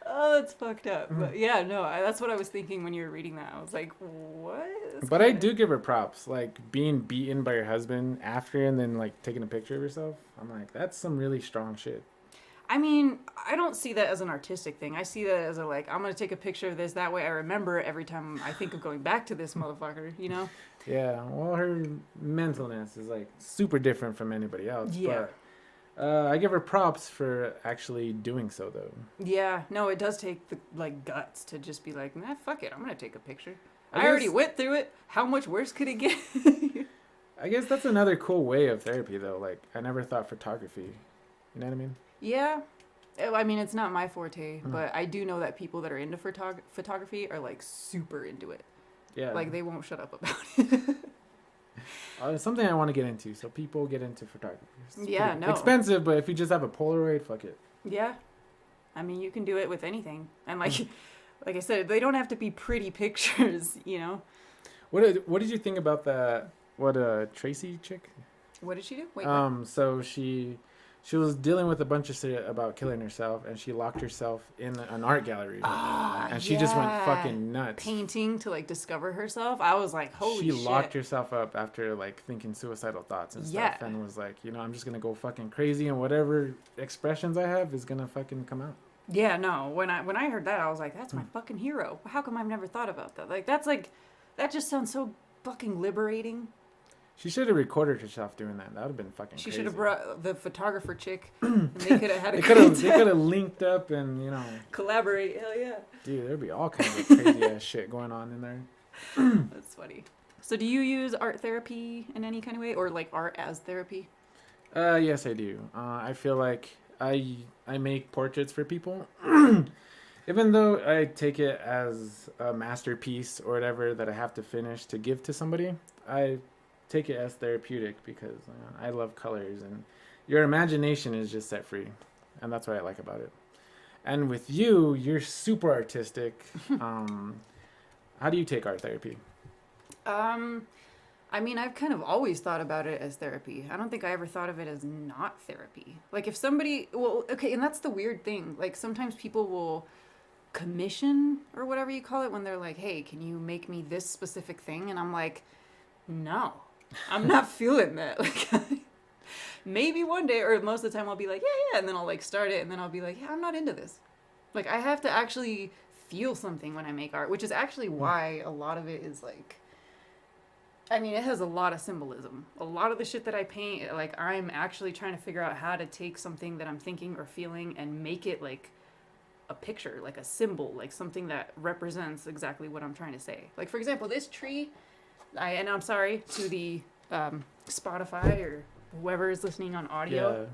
[SPEAKER 2] Oh, that's fucked up. But yeah, no, that's what I was thinking when you were reading that. I was like, what?
[SPEAKER 1] But I do give her props. Being beaten by your husband after and then, taking a picture of yourself. I'm like, that's some really strong shit.
[SPEAKER 2] I don't see that as an artistic thing. I see that as I'm going to take a picture of this. That way I remember every time I think of going back to this motherfucker,
[SPEAKER 1] Yeah, well, her mentalness is, super different from anybody else.
[SPEAKER 2] Yeah.
[SPEAKER 1] But I give her props for actually doing so, though.
[SPEAKER 2] Yeah, no, it does take the, guts to just be fuck it, I'm going to take a picture. I already went through it. How much worse could it get?
[SPEAKER 1] I guess that's another cool way of therapy, though. I never thought photography. You know what I mean?
[SPEAKER 2] Yeah. It's not my forte, but I do know that people that are into photography are, super into it.
[SPEAKER 1] Yeah.
[SPEAKER 2] They won't shut up about it.
[SPEAKER 1] It's something I want to get into, so people get into photography. It's
[SPEAKER 2] no.
[SPEAKER 1] expensive, but if you just have a Polaroid, fuck it.
[SPEAKER 2] Yeah. You can do it with anything. And, like I said, they don't have to be pretty pictures,
[SPEAKER 1] What did you think about that? Tracy chick?
[SPEAKER 2] What did she do? Wait,
[SPEAKER 1] so she She was dealing with a bunch of shit about killing herself, and she locked herself in an art gallery. And she just went fucking nuts.
[SPEAKER 2] Painting to, like, discover herself. I was like, holy shit. She
[SPEAKER 1] locked herself up after, like, thinking suicidal thoughts and stuff. And was like, you know, I'm just going to go fucking crazy, and whatever expressions I have is going to fucking come out.
[SPEAKER 2] Yeah, no. When I heard that, I was like, that's my fucking hero. How come I've never thought about that? Like, that's like, that just sounds so fucking liberating.
[SPEAKER 1] She should have recorded herself doing that. That would have been fucking
[SPEAKER 2] crazy. She should have brought the photographer chick, and they could have had a
[SPEAKER 1] They could have linked up and, you know.
[SPEAKER 2] Collaborate, hell yeah.
[SPEAKER 1] Dude, there'd be all kinds of crazy ass shit going on in there.
[SPEAKER 2] That's funny. So do you use art therapy in any kind of way, or like art as therapy?
[SPEAKER 1] Yes, I do. I feel like I make portraits for people. Even though I take it as a masterpiece or whatever that I have to finish to give to somebody, I take it as therapeutic because I love colors and your imagination is just set free, and that's what I like about it. And with you, you're super artistic. How do you take art therapy?
[SPEAKER 2] I mean, I've kind of always thought about it as therapy. I don't think I ever thought of it as not therapy. Like if somebody, well, okay, and that's the weird thing. Like sometimes people will commission or whatever you call it when they're like, hey, can you make me this specific thing? And I'm like, no, I'm not feeling that. Like maybe one day, or most of the time I'll be like, yeah. And then I'll like start it and then I'll be like, yeah, I'm not into this. Like I have to actually feel something when I make art, which is actually why a lot of it is like, I mean, it has a lot of symbolism. A lot of the shit that I paint, like I'm actually trying to figure out how to take something that I'm thinking or feeling and make it like a picture, like a symbol, like something that represents exactly what I'm trying to say. Like for example, this tree, and I'm sorry to the Spotify or whoever is listening on audio,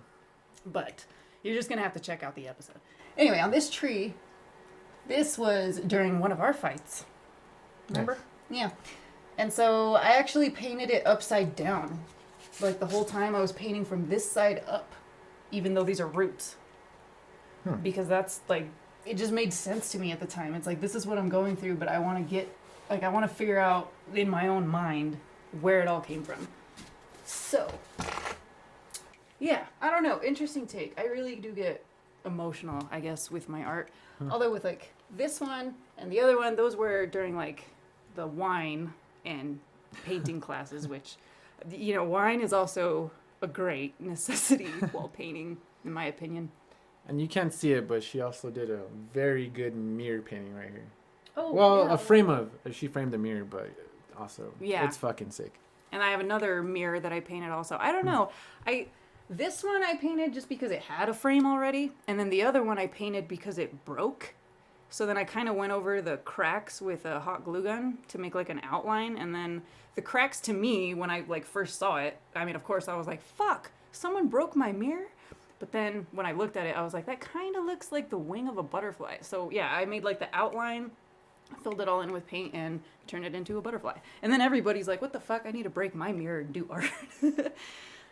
[SPEAKER 2] but you're just gonna have to check out the episode. Anyway, on this tree, this was during one of our fights. Remember? Yeah. And so I actually painted it upside down. Like the whole time I was painting from this side up, even though these are roots. Because that's like, it just made sense to me at the time. It's like, this is what I'm going through, but I want to get, like, I want to figure out in my own mind where it all came from. So, yeah, I don't know. Interesting take. I really do get emotional, I guess, with my art. Although with like this one and the other one, those were during like the wine and painting classes, which, you know, wine is also a great necessity while painting, in my opinion.
[SPEAKER 1] And you can't see it, but she also did a very good mirror painting right here.
[SPEAKER 2] Oh,
[SPEAKER 1] well,
[SPEAKER 2] yeah.
[SPEAKER 1] a frame of, she framed the mirror, but also,
[SPEAKER 2] yeah,
[SPEAKER 1] it's fucking sick.
[SPEAKER 2] And I have another mirror that I painted also. I don't know. This one I painted just because it had a frame already, and then the other one I painted because it broke. So then I kind of went over the cracks with a hot glue gun to make like an outline, and then the cracks to me, when I like first saw it, I mean, of course I was like, fuck, someone broke my mirror? But then when I looked at it, I was like, that kind of looks like the wing of a butterfly. So yeah, I made like the outline, filled it all in with paint, and turned it into a butterfly. And then everybody's like, what the fuck? I need to break my mirror and do art.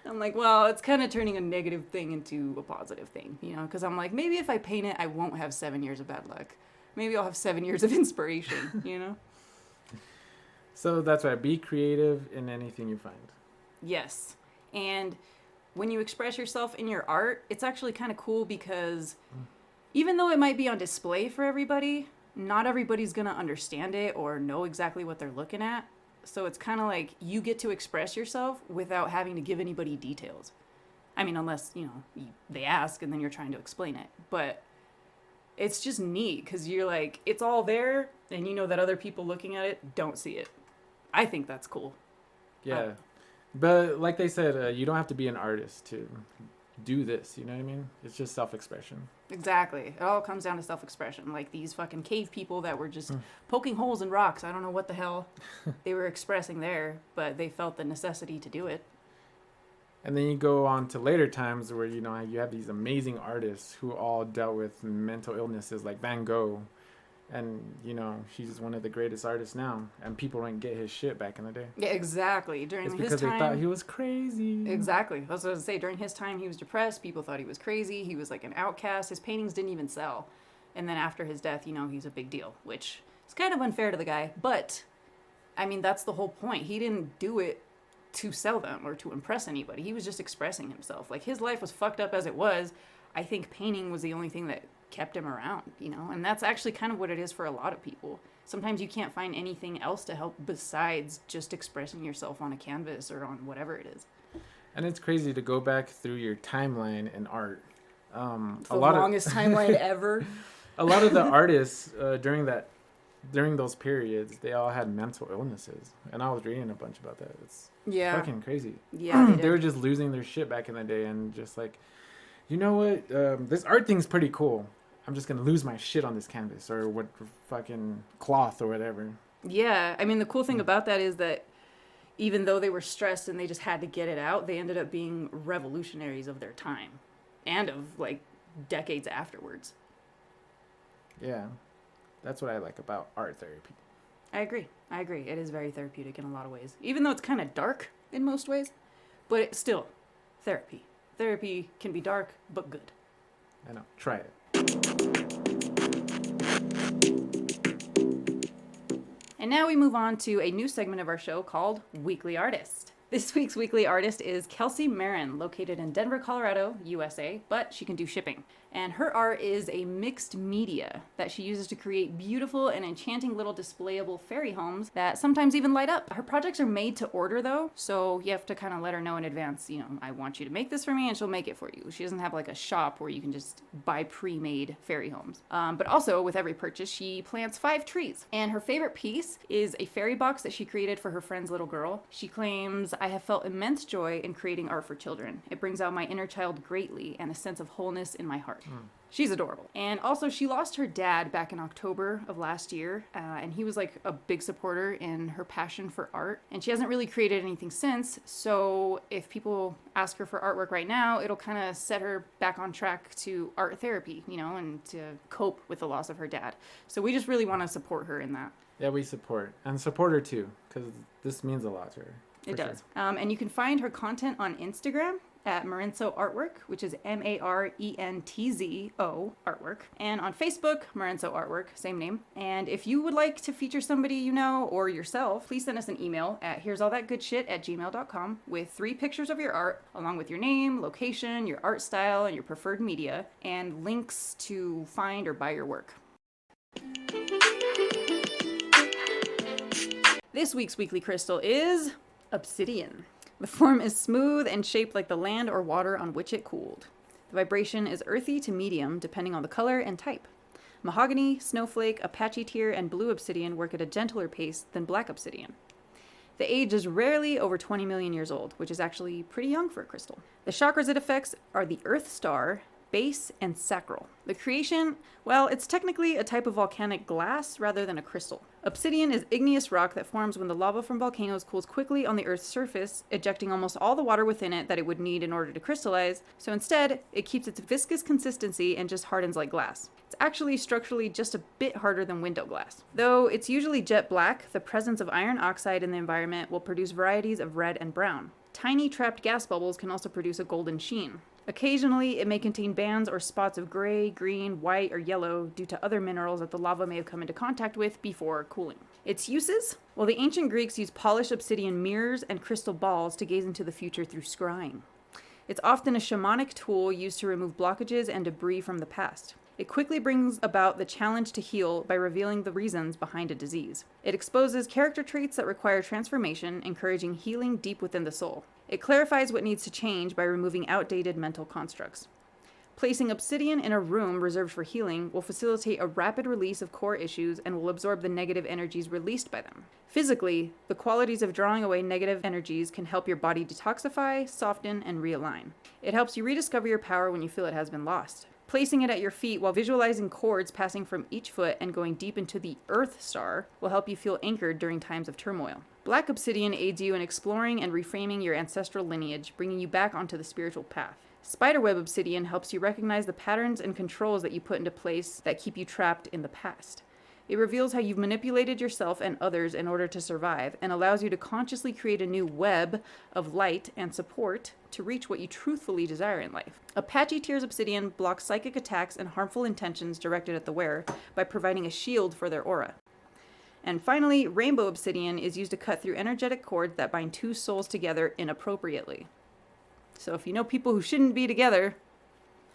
[SPEAKER 2] I'm like, well, it's kind of turning a negative thing into a positive thing, you know? Because I'm like, maybe if I paint it, I won't have 7 years of bad luck. Maybe I'll have 7 years of inspiration, you know?
[SPEAKER 1] So that's right. Be creative in anything you find.
[SPEAKER 2] Yes. And when you express yourself in your art, it's actually kind of cool because even though it might be on display for everybody, not everybody's going to understand it or know exactly what they're looking at. So it's kind of like you get to express yourself without having to give anybody details. I mean, unless, you know, they ask and then you're trying to explain it. But it's just neat because you're like, it's all there and you know that other people looking at it don't see it. I think that's cool.
[SPEAKER 1] Yeah. But like they said, you don't have to be an artist to do this. You know what I mean? It's just self-expression.
[SPEAKER 2] Exactly. It all comes down to self-expression. Like these fucking cave people that were just poking holes in rocks. I don't know what the hell they were expressing there, but they felt the necessity to do it.
[SPEAKER 1] And then you go on to later times where, you know, you have these amazing artists who all dealt with mental illnesses, like Van Gogh. And, you know, he's one of the greatest artists now. And people didn't get his shit back in the day.
[SPEAKER 2] Yeah, exactly. During his time.
[SPEAKER 1] Because they thought he was crazy.
[SPEAKER 2] Exactly. I was going to say, during his time, he was depressed. People thought he was crazy. He was like an outcast. His paintings didn't even sell. And then after his death, you know, he's a big deal, which is kind of unfair to the guy. But, I mean, that's the whole point. He didn't do it to sell them or to impress anybody. He was just expressing himself. Like, his life was fucked up as it was. I think painting was the only thing that kept him around, you know? And that's actually kind of what it is for a lot of people. Sometimes you can't find anything else to help besides just expressing yourself on a canvas or on whatever it is.
[SPEAKER 1] And it's crazy to go back through your timeline in art.
[SPEAKER 2] The longest timeline ever.
[SPEAKER 1] A lot of the artists during those periods, they all had mental illnesses. And I was reading a bunch about that. It's fucking crazy.
[SPEAKER 2] Yeah,
[SPEAKER 1] they were just losing their shit back in the day and just like, you know what? This art thing's pretty cool. I'm just going to lose my shit on this canvas or what fucking cloth or whatever.
[SPEAKER 2] Yeah. I mean, the cool thing about that is that even though they were stressed and they just had to get it out, they ended up being revolutionaries of their time and of, like, decades afterwards. Yeah.
[SPEAKER 1] That's what I like about art therapy.
[SPEAKER 2] I agree. It is very therapeutic in a lot of ways. Even though it's kind of dark in most ways, but it's still therapy. Therapy can be dark, but good.
[SPEAKER 1] I know. Try it.
[SPEAKER 2] And now we move on to a new segment of our show called Weekly Artist. This week's weekly artist is Kelsey Maren, located in Denver, Colorado, USA, but she can do shipping. And her art is a mixed media that she uses to create beautiful and enchanting little displayable fairy homes that sometimes even light up. Her projects are made to order though, so you have to kind of let her know in advance, you know, I want you to make this for me, and she'll make it for you. She doesn't have like a shop where you can just buy pre-made fairy homes. But also with every purchase, she plants 5 trees. And her favorite piece is a fairy box that she created for her friend's little girl. She claims, I have felt immense joy in creating art for children. It brings out my inner child greatly and a sense of wholeness in my heart. She's adorable. And also, she lost her dad back in October of last year, and he was like a big supporter in her passion for art. And she hasn't really created anything since, so if people ask her for artwork right now, it'll kind of set her back on track to art therapy, you know, and to cope with the loss of her dad. So we just really want to support her in that.
[SPEAKER 1] Yeah, we support. And support her too, because this means a lot to her.
[SPEAKER 2] It does. Sure. And you can find her content on Instagram at Marentzoartwork, which is Marentzo artwork, and on Facebook, Marentzoartwork, same name. And if you would like to feature somebody you know or yourself, please send us an email at here'sallthatgoodshit@gmail.com with 3 pictures of your art, along with your name, location, your art style, and your preferred media, and links to find or buy your work. This week's weekly crystal is obsidian. The form is smooth and shaped like the land or water on which it cooled. The vibration is earthy to medium, depending on the color and type. Mahogany, snowflake, Apache tear, and blue obsidian work at a gentler pace than black obsidian. The age is rarely over 20 million years old, which is actually pretty young for a crystal. The chakras it affects are the earth star, base, and sacral. The creation, well, it's technically a type of volcanic glass rather than a crystal. Obsidian is igneous rock that forms when the lava from volcanoes cools quickly on the Earth's surface, ejecting almost all the water within it that it would need in order to crystallize, so instead, it keeps its viscous consistency and just hardens like glass. It's actually structurally just a bit harder than window glass. Though it's usually jet black, the presence of iron oxide in the environment will produce varieties of red and brown. Tiny trapped gas bubbles can also produce a golden sheen. Occasionally, it may contain bands or spots of gray, green, white, or yellow due to other minerals that the lava may have come into contact with before cooling. Its uses? Well, the ancient Greeks used polished obsidian mirrors and crystal balls to gaze into the future through scrying. It's often a shamanic tool used to remove blockages and debris from the past. It quickly brings about the challenge to heal by revealing the reasons behind a disease. It exposes character traits that require transformation, encouraging healing deep within the soul. It clarifies what needs to change by removing outdated mental constructs. Placing obsidian in a room reserved for healing will facilitate a rapid release of core issues and will absorb the negative energies released by them. Physically, the qualities of drawing away negative energies can help your body detoxify, soften, and realign. It helps you rediscover your power when you feel it has been lost. Placing it at your feet while visualizing cords passing from each foot and going deep into the Earth Star will help you feel anchored during times of turmoil. Black obsidian aids you in exploring and reframing your ancestral lineage, bringing you back onto the spiritual path. Spiderweb obsidian helps you recognize the patterns and controls that you put into place that keep you trapped in the past. It reveals how you've manipulated yourself and others in order to survive, and allows you to consciously create a new web of light and support to reach what you truthfully desire in life. Apache Tears obsidian blocks psychic attacks and harmful intentions directed at the wearer by providing a shield for their aura. And finally, rainbow obsidian is used to cut through energetic cords that bind two souls together inappropriately. So if you know people who shouldn't be together,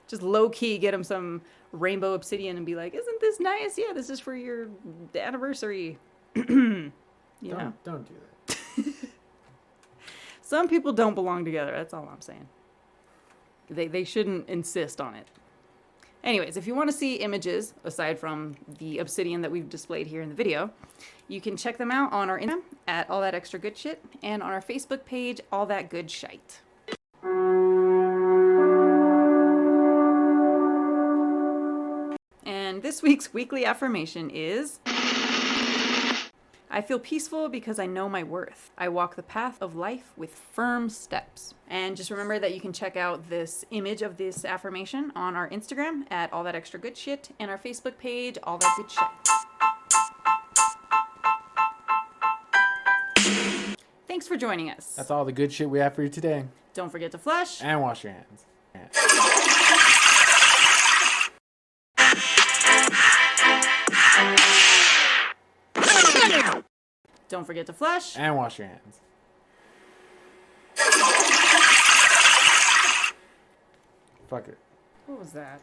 [SPEAKER 2] just low-key get them some rainbow obsidian and be like, isn't this nice? Yeah, this is for your anniversary. Don't
[SPEAKER 1] do that.
[SPEAKER 2] Some people don't belong together. That's all I'm saying. They shouldn't insist on it. Anyways, if you want to see images, aside from the obsidian that we've displayed here in the video, you can check them out on our Instagram at All That Extra Good Shit and on our Facebook page, All That Good Shite. And this week's weekly affirmation is... I feel peaceful because I know my worth. I walk the path of life with firm steps. And just remember that you can check out this image of this affirmation on our Instagram at All That Extra Good Shit and our Facebook page, All That Good Shit. Thanks for joining us.
[SPEAKER 1] That's all the good shit we have for you today.
[SPEAKER 2] Don't forget to flush.
[SPEAKER 1] And wash your hands.
[SPEAKER 2] Don't forget to flush.
[SPEAKER 1] And wash your hands. Fuck it.
[SPEAKER 2] What was that?